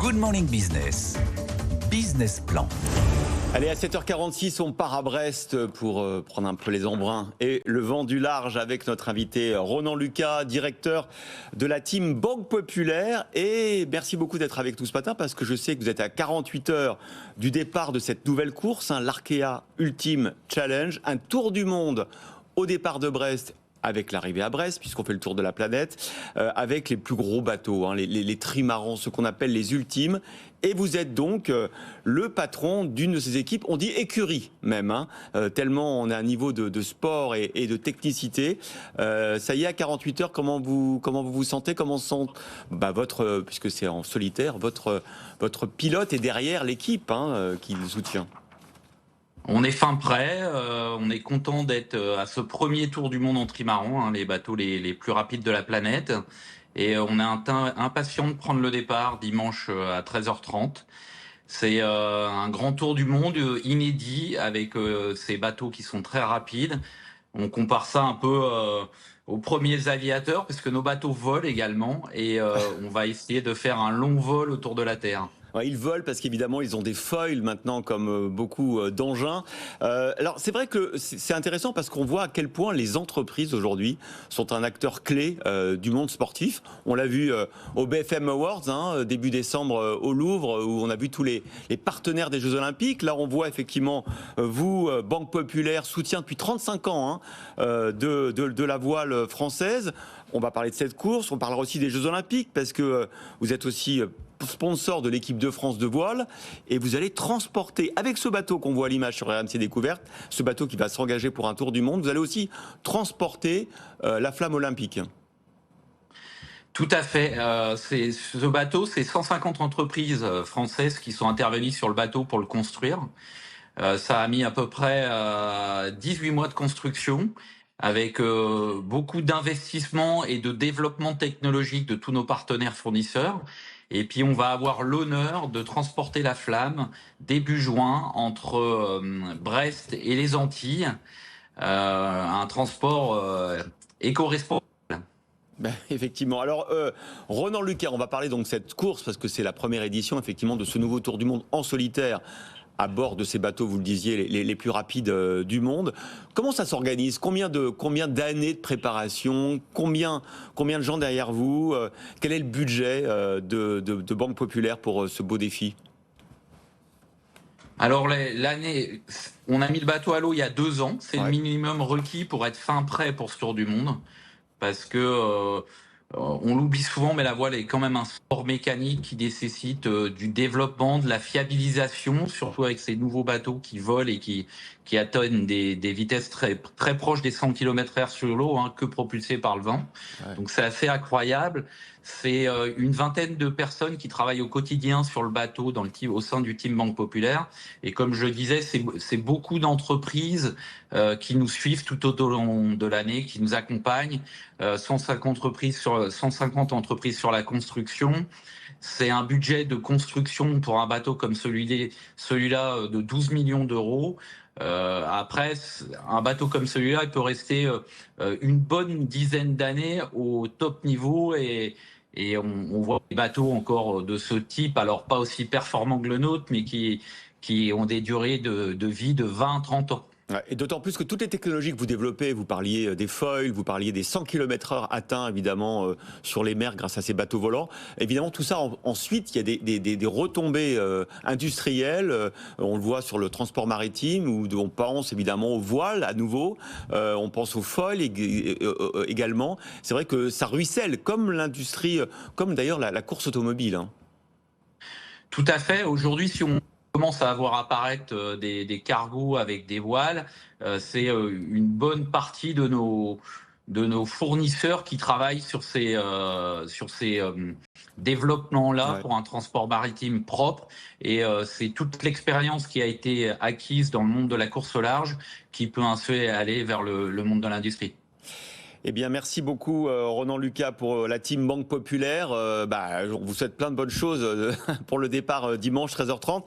Good Morning Business. Business Plan. Allez, à 7h46, on part à Brest pour prendre un peu les embruns et le vent du large avec notre invité Ronan Lucas, directeur de la team Banque Populaire. Et merci beaucoup d'être avec nous ce matin parce que je sais que vous êtes à 48 heures du départ de cette nouvelle course, l'Arkea Ultime Challenge, un tour du monde au départ de Brest, avec l'arrivée à Brest, puisqu'on fait le tour de la planète, avec les plus gros bateaux, les trimarans, ce qu'on appelle les ultimes. Et vous êtes donc le patron d'une de ces équipes, on dit écurie même, tellement on a un niveau de sport et de technicité. Ça y est, à 48 heures, comment vous vous sentez? Comment sent votre, puisque c'est en solitaire, votre pilote est derrière l'équipe qui le soutient? On est fin prêt, on est content d'être à ce premier tour du monde en trimaran, les bateaux les plus rapides de la planète. Et on est impatient de prendre le départ dimanche à 13h30. C'est un grand tour du monde inédit avec ces bateaux qui sont très rapides. On compare ça un peu aux premiers aviateurs parce que nos bateaux volent également et on va essayer de faire un long vol autour de la Terre. Ouais, ils volent parce qu'évidemment ils ont des foils maintenant comme beaucoup d'engins. Alors c'est vrai que c'est intéressant parce qu'on voit à quel point les entreprises aujourd'hui sont un acteur clé du monde sportif. On l'a vu au BFM Awards début décembre au Louvre où on a vu tous les partenaires des Jeux Olympiques. Là on voit effectivement vous, Banque Populaire, soutien depuis 35 ans de la voile française. On va parler de cette course, on parlera aussi des Jeux Olympiques parce que vous êtes aussi sponsor de l'équipe de France de voile et vous allez transporter avec ce bateau qu'on voit à l'image sur RMC Découverte, ce bateau qui va s'engager pour un tour du monde, vous allez aussi transporter la flamme olympique. Tout à fait. Ce bateau, c'est 150 entreprises françaises qui sont intervenues sur le bateau pour le construire. Ça a mis à peu près 18 mois de construction avec beaucoup d'investissements et de développement technologique de tous nos partenaires fournisseurs. Et puis on va avoir l'honneur de transporter la flamme début juin entre Brest et les Antilles. Un transport éco-responsable. Effectivement. Alors, Ronan Lucas, on va parler donc de cette course parce que c'est la première édition effectivement de ce nouveau Tour du Monde en solitaire à bord de ces bateaux, vous le disiez, les plus rapides du monde. Comment ça s'organise? Combien d'années de préparation? Combien de gens derrière vous? Quel est le budget de Banque Populaire pour ce beau défi? Alors l'année, on a mis le bateau à l'eau il y a 2 ans. C'est le minimum requis pour être fin prêt pour ce Tour du Monde. Parce que on l'oublie souvent, mais la voile est quand même un sport mécanique qui nécessite du développement, de la fiabilisation, surtout avec ces nouveaux bateaux qui volent et qui atteignent des vitesses très, très proches des 100 km/h sur l'eau, que propulsés par le vent. Ouais. Donc c'est assez incroyable. C'est une vingtaine de personnes qui travaillent au quotidien sur le bateau au sein du team Banque Populaire. Et comme je disais, c'est beaucoup d'entreprises qui nous suivent tout au long de l'année, qui nous accompagnent. 150 entreprises sur la construction. C'est un budget de construction pour un bateau comme celui-là de 12 millions d'euros. Après, un bateau comme celui-là, il peut rester une bonne dizaine d'années au top niveau et on voit des bateaux encore de ce type, alors pas aussi performants que le nôtre, mais qui ont des durées de vie de 20-30 ans. Et d'autant plus que toutes les technologies que vous développez, vous parliez des foils, vous parliez des 100 km/h atteints évidemment sur les mers grâce à ces bateaux volants. Évidemment tout ça ensuite il y a des retombées industrielles. On le voit sur le transport maritime où on pense évidemment aux voiles à nouveau, on pense aux foils également. C'est vrai que ça ruisselle comme l'industrie, comme d'ailleurs la course automobile. Tout à fait. Aujourd'hui, si on commence à voir apparaître des cargos avec des voiles, c'est une bonne partie de nos fournisseurs qui travaillent sur ces développements-là pour un transport maritime propre. Et c'est toute l'expérience qui a été acquise dans le monde de la course au large qui peut ainsi aller vers le monde de l'industrie. Eh bien, merci beaucoup Ronan Lucas pour la team Banque Populaire. On vous souhaite plein de bonnes choses pour le départ dimanche 13h30.